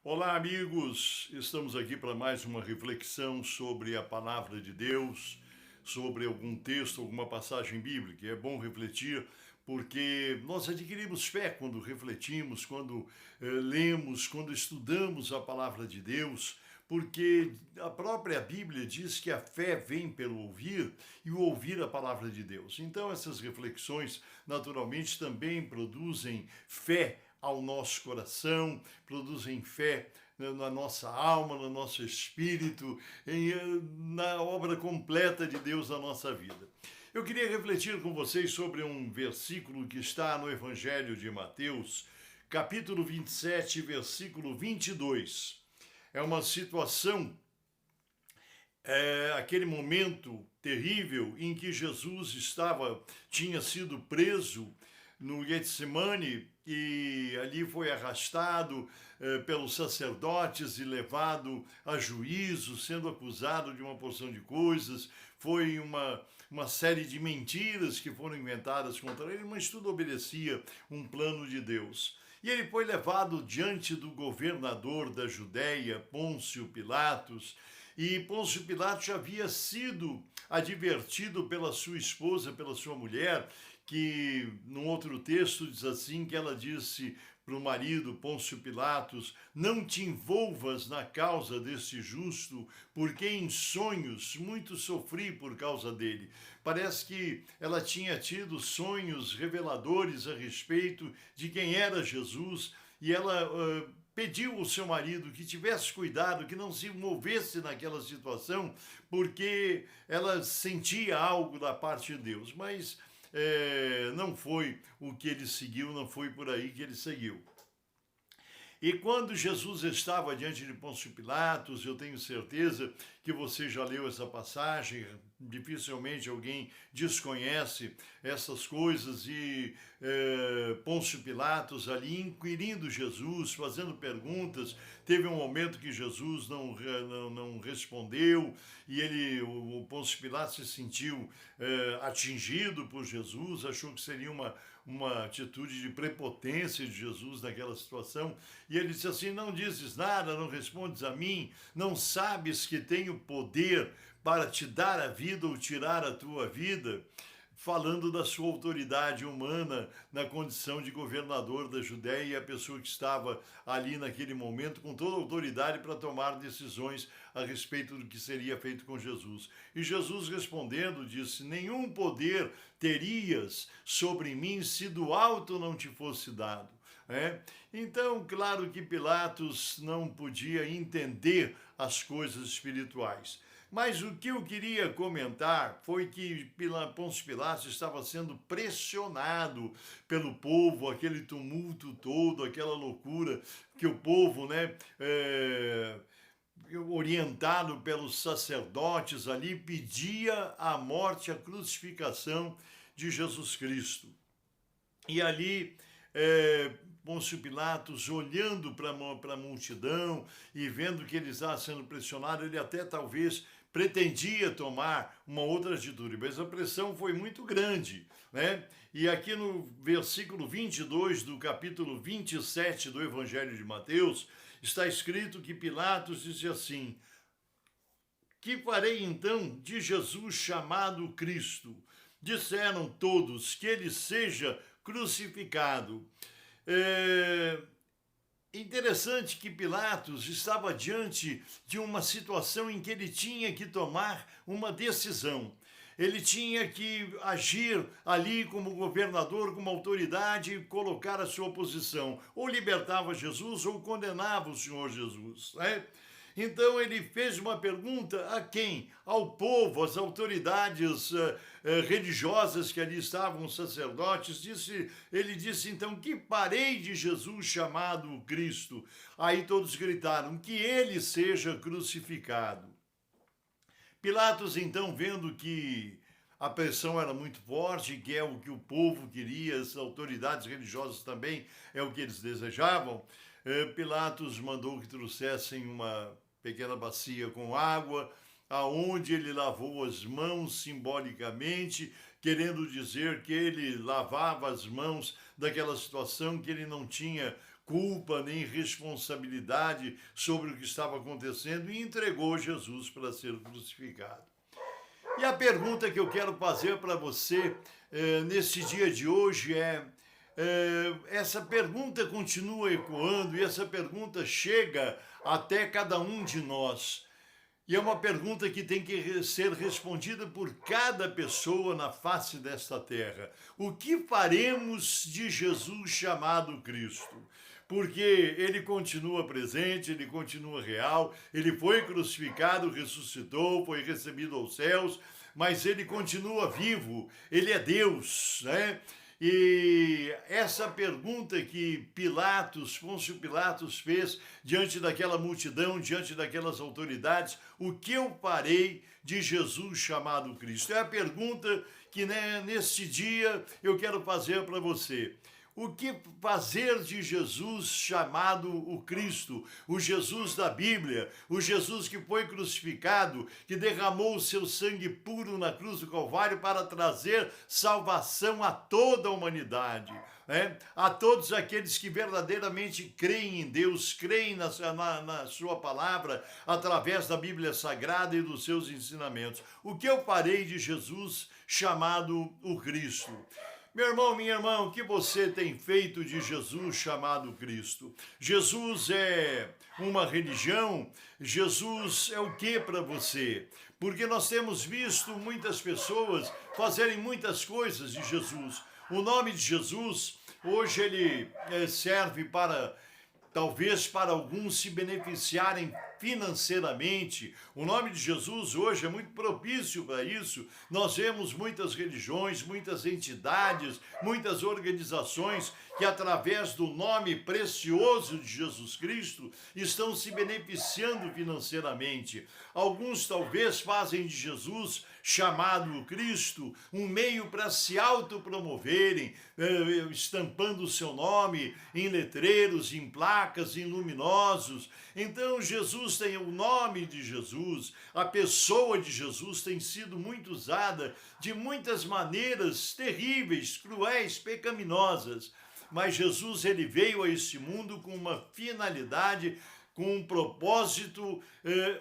Olá, amigos! Estamos aqui para mais uma reflexão sobre a palavra de Deus, sobre algum texto, alguma passagem bíblica. É bom refletir porque nós adquirimos fé quando refletimos, quando lemos, quando estudamos a palavra de Deus, porque a própria Bíblia diz que a fé vem pelo ouvir e o ouvir a palavra de Deus. Então, essas reflexões, naturalmente, também produzem fé ao nosso coração, produzem fé na nossa alma, no nosso espírito, na obra completa de Deus na nossa vida. Eu queria refletir com vocês sobre um versículo que está no Evangelho de Mateus, capítulo 27, versículo 22. É uma situação, aquele momento terrível em que Jesus tinha sido preso no Getsemane e ali foi arrastado pelos sacerdotes e levado a juízo, sendo acusado de uma porção de coisas. Foi uma série de mentiras que foram inventadas contra ele, mas tudo obedecia um plano de Deus. E ele foi levado diante do governador da Judéia, Pôncio Pilatos, e Pôncio Pilatos já havia sido advertido pela sua esposa, pela sua mulher, que num outro texto diz assim, que ela disse para o marido, Pôncio Pilatos: não te envolvas na causa desse justo, porque em sonhos muito sofri por causa dele. Parece que ela tinha tido sonhos reveladores a respeito de quem era Jesus, e ela pediu ao seu marido que tivesse cuidado, que não se envolvesse naquela situação, porque ela sentia algo da parte de Deus, mas não foi o que ele seguiu, não foi por aí que ele seguiu. E quando Jesus estava diante de Pôncio Pilatos, eu tenho certeza que você já leu essa passagem, dificilmente alguém desconhece essas coisas, e Pôncio Pilatos ali inquirindo Jesus, fazendo perguntas. Teve um momento que Jesus não respondeu, e o Pôncio Pilatos se sentiu atingido por Jesus, achou que seria uma atitude de prepotência de Jesus naquela situação, e ele disse assim: não dizes nada, não respondes a mim, não sabes que tenho poder para te dar a vida ou tirar a tua vida? Falando da sua autoridade humana na condição de governador da Judéia, e a pessoa que estava ali naquele momento com toda a autoridade para tomar decisões a respeito do que seria feito com Jesus. E Jesus respondendo disse: nenhum poder terias sobre mim se do alto não te fosse dado. Então, claro que Pilatos não podia entender as coisas espirituais. Mas o que eu queria comentar foi que Pôncio Pilatos estava sendo pressionado pelo povo, aquele tumulto todo, aquela loucura que o povo, orientado pelos sacerdotes ali, pedia a morte, a crucificação de Jesus Cristo. E ali Pôncio Pilatos, olhando para a multidão e vendo que ele estava sendo pressionado, ele até talvez pretendia tomar uma outra atitude, mas a pressão foi muito grande, né? E aqui no versículo 22 do capítulo 27 do Evangelho de Mateus, está escrito que Pilatos disse assim: que farei então de Jesus chamado Cristo? Disseram todos que ele seja crucificado. Interessante que Pilatos estava diante de uma situação em que ele tinha que tomar uma decisão. Ele tinha que agir ali como governador, como autoridade, e colocar a sua posição. Ou libertava Jesus ou condenava o Senhor Jesus, né? Então ele fez uma pergunta a quem? Ao povo, às autoridades religiosas que ali estavam, os sacerdotes. Ele disse então: que farei de Jesus chamado Cristo? Aí todos gritaram: que ele seja crucificado. Pilatos então, vendo que a pressão era muito forte, que é o que o povo queria, as autoridades religiosas também é o que eles desejavam, Pilatos mandou que trouxessem uma pequena bacia com água, aonde ele lavou as mãos simbolicamente, querendo dizer que ele lavava as mãos daquela situação, que ele não tinha culpa nem responsabilidade sobre o que estava acontecendo e entregou Jesus para ser crucificado. E a pergunta que eu quero fazer para você nesse dia de hoje essa pergunta continua ecoando e essa pergunta chega até cada um de nós. E é uma pergunta que tem que ser respondida por cada pessoa na face desta terra. O que faremos de Jesus chamado Cristo? Porque ele continua presente, ele continua real, ele foi crucificado, ressuscitou, foi recebido aos céus, mas ele continua vivo, ele é Deus, né? E essa pergunta que Pôncio Pilatos fez diante daquela multidão, diante daquelas autoridades, o que eu farei de Jesus chamado Cristo? É a pergunta que neste dia eu quero fazer para você. O que fazer de Jesus chamado o Cristo, o Jesus da Bíblia, o Jesus que foi crucificado, que derramou o seu sangue puro na cruz do Calvário para trazer salvação a toda a humanidade, né? A todos aqueles que verdadeiramente creem em Deus, creem na sua palavra, através da Bíblia Sagrada e dos seus ensinamentos. O que eu farei de Jesus chamado o Cristo? Meu irmão, minha irmã, o que você tem feito de Jesus chamado Cristo? Jesus é uma religião? Jesus é o que para você? Porque nós temos visto muitas pessoas fazerem muitas coisas de Jesus. O nome de Jesus, hoje ele serve para, talvez para alguns se beneficiarem financeiramente. O nome de Jesus hoje é muito propício para isso. Nós vemos muitas religiões, muitas entidades, muitas organizações que através do nome precioso de Jesus Cristo estão se beneficiando financeiramente. Alguns talvez fazem de Jesus chamado Cristo um meio para se autopromoverem, estampando o seu nome em letreiros, em placas, em luminosos. Então Jesus tem o nome de Jesus, a pessoa de Jesus tem sido muito usada de muitas maneiras terríveis, cruéis, pecaminosas. Mas Jesus ele veio a este mundo com uma finalidade, com um propósito,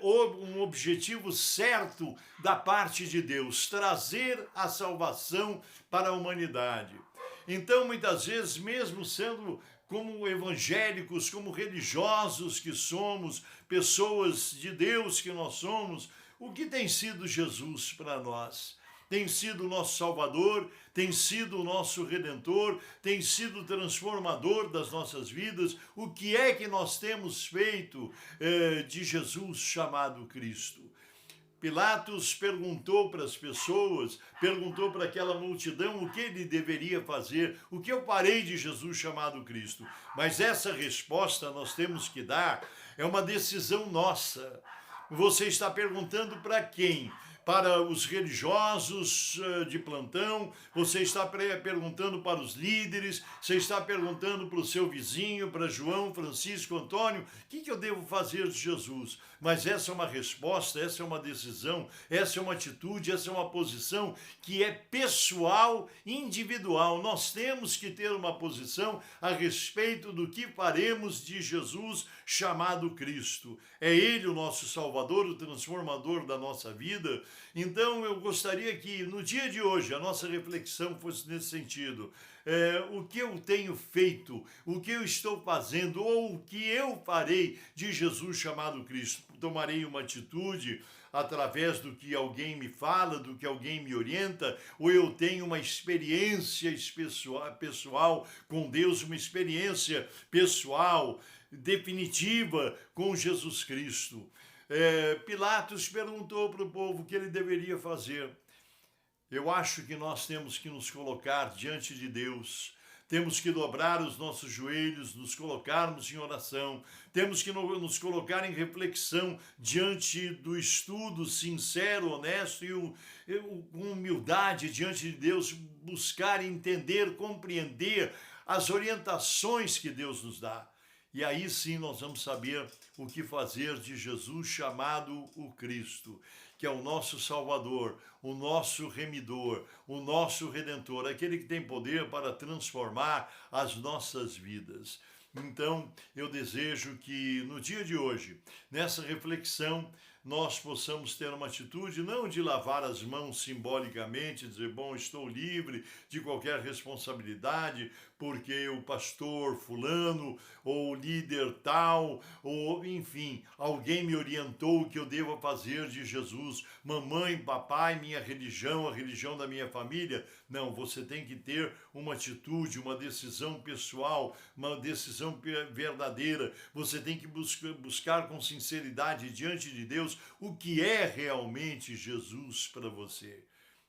um objetivo certo da parte de Deus, trazer a salvação para a humanidade. Então, muitas vezes, mesmo sendo como evangélicos, como religiosos que somos, pessoas de Deus que nós somos, o que tem sido Jesus para nós? Tem sido o nosso Salvador, tem sido o nosso Redentor, tem sido o transformador das nossas vidas. O que é que nós temos feito de Jesus chamado Cristo? Pilatos perguntou para as pessoas, perguntou para aquela multidão o que ele deveria fazer, o que eu farei de Jesus chamado Cristo. Mas essa resposta nós temos que dar, é uma decisão nossa. Você está perguntando para quem? Para os religiosos de plantão, você está perguntando para os líderes, você está perguntando para o seu vizinho, para João, Francisco, Antônio, o que eu devo fazer de Jesus? Mas essa é uma resposta, essa é uma decisão, essa é uma atitude, essa é uma posição que é pessoal, individual. Nós temos que ter uma posição a respeito do que faremos de Jesus chamado Cristo. É Ele o nosso Salvador, o transformador da nossa vida. Então eu gostaria que no dia de hoje a nossa reflexão fosse nesse sentido. O que eu tenho feito, o que eu estou fazendo ou o que eu farei de Jesus chamado Cristo. Tomarei uma atitude através do que alguém me fala, do que alguém me orienta, ou eu tenho uma experiência pessoal com Deus, uma experiência pessoal, definitiva com Jesus Cristo. Pilatos perguntou para o povo o que ele deveria fazer. Eu acho que nós temos que nos colocar diante de Deus, temos que dobrar os nossos joelhos, nos colocarmos em oração, temos que nos colocar em reflexão diante do estudo sincero, honesto e com humildade diante de Deus, buscar entender, compreender as orientações que Deus nos dá. E aí sim nós vamos saber o que fazer de Jesus chamado o Cristo, que é o nosso Salvador, o nosso Remidor, o nosso Redentor, aquele que tem poder para transformar as nossas vidas. Então, eu desejo que no dia de hoje, nessa reflexão, nós possamos ter uma atitude não de lavar as mãos simbolicamente, dizer, bom, estou livre de qualquer responsabilidade, porque o pastor fulano, ou o líder tal, ou enfim, alguém me orientou o que eu devo fazer de Jesus, mamãe, papai, minha religião, a religião da minha família. Não, você tem que ter uma atitude, uma decisão pessoal, uma decisão verdadeira. Você tem que buscar com sinceridade diante de Deus o que é realmente Jesus para você.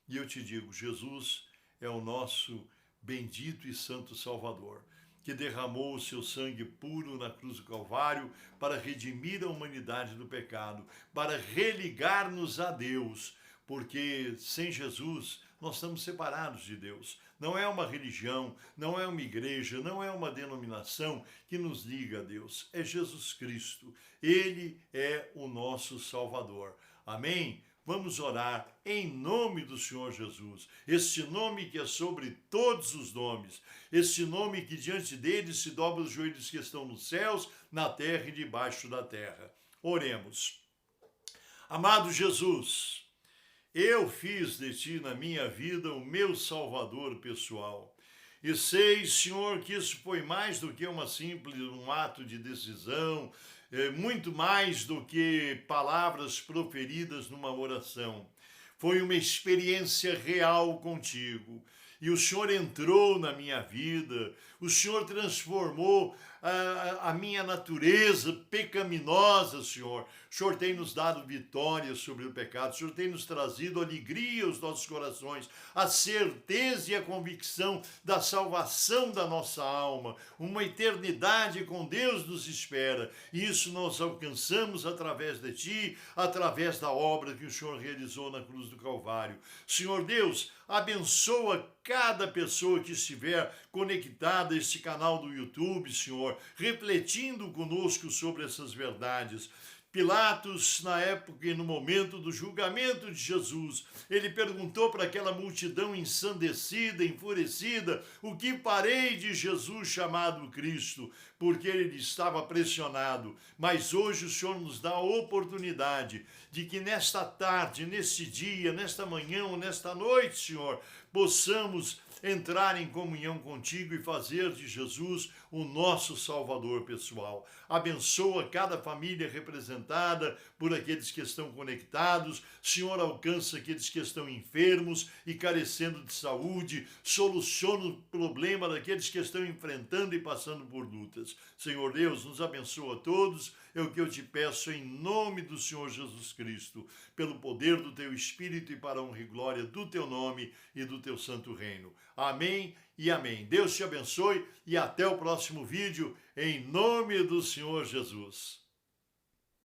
E eu te digo, Jesus é o nosso bendito e santo Salvador, que derramou o seu sangue puro na cruz do Calvário para redimir a humanidade do pecado, para religar-nos a Deus, porque sem Jesus nós estamos separados de Deus. Não é uma religião, não é uma igreja, não é uma denominação que nos liga a Deus. É Jesus Cristo. Ele é o nosso Salvador. Amém? Vamos orar em nome do Senhor Jesus, este nome que é sobre todos os nomes, este nome que diante dele se dobra os joelhos que estão nos céus, na terra e debaixo da terra. Oremos. Amado Jesus, eu fiz de ti na minha vida o meu Salvador pessoal. E sei, Senhor, que isso foi mais do que um ato de decisão, muito mais do que palavras proferidas numa oração. Foi uma experiência real contigo. E o Senhor entrou na minha vida, o Senhor transformou a minha natureza pecaminosa, Senhor. O Senhor tem nos dado vitória sobre o pecado, o Senhor tem nos trazido alegria aos nossos corações, a certeza e a convicção da salvação da nossa alma. Uma eternidade com Deus nos espera, e isso nós alcançamos através de Ti, através da obra que o Senhor realizou na cruz do Calvário. Senhor Deus, abençoa cada pessoa que estiver conectada a este canal do YouTube, Senhor, refletindo conosco sobre essas verdades. Pilatos, na época e no momento do julgamento de Jesus, ele perguntou para aquela multidão ensandecida, enfurecida, o que farei de Jesus chamado Cristo? Porque ele estava pressionado. Mas hoje o Senhor nos dá a oportunidade de que nesta tarde, neste dia, nesta manhã ou nesta noite, Senhor, possamos entrar em comunhão contigo e fazer de Jesus o nosso Salvador pessoal. Abençoa cada família representada por aqueles que estão conectados. Senhor, alcança aqueles que estão enfermos e carecendo de saúde. Soluciona o problema daqueles que estão enfrentando e passando por lutas. Senhor Deus, nos abençoa a todos. É o que eu te peço em nome do Senhor Jesus Cristo, pelo poder do teu Espírito e para a honra e glória do teu nome e do teu santo reino. Amém e amém. Deus te abençoe e até o próximo vídeo, em nome do Senhor Jesus.